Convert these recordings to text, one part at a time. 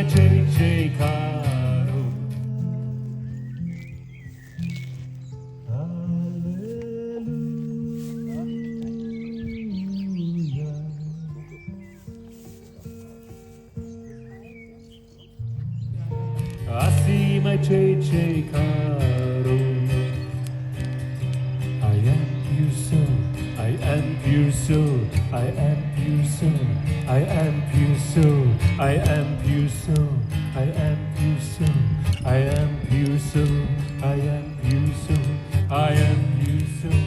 jai-jai-karo. Asima jai-jai-karo. I am pure soul, I am pure soul, I am pure soul, I am pure soul, I am pure soul, I am pure soul, I am pure soul, I am pure soul, I am pure soul.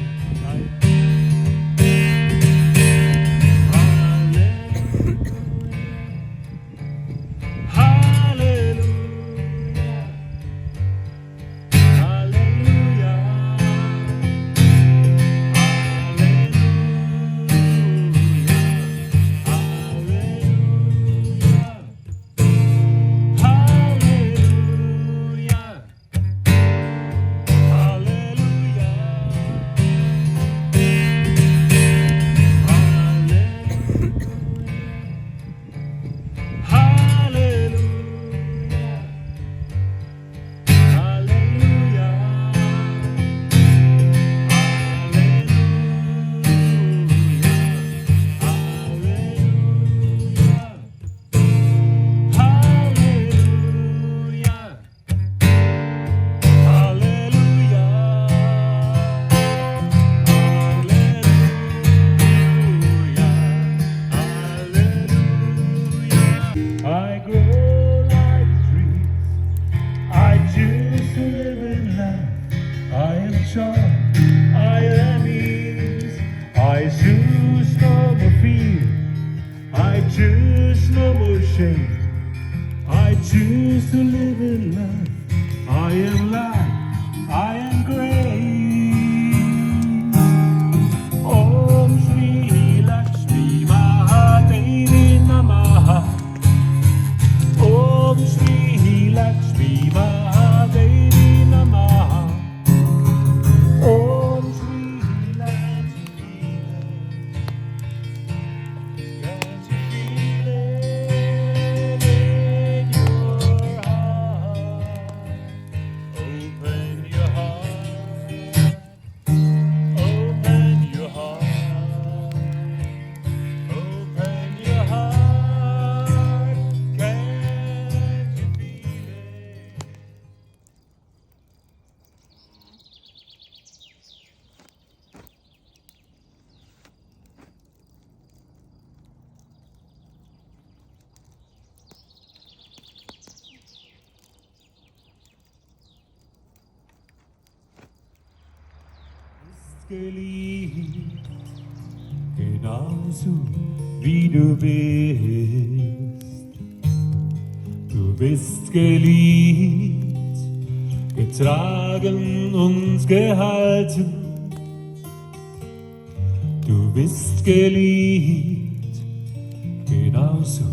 Geliebt, genauso wie du bist. Du bist geliebt, getragen und gehalten. Du bist geliebt, genauso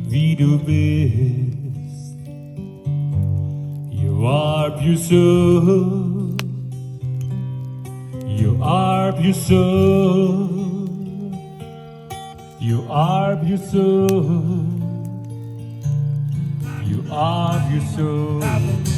wie du bist. You are pure soul. You are pure soul. You are pure soul. You are pure soul.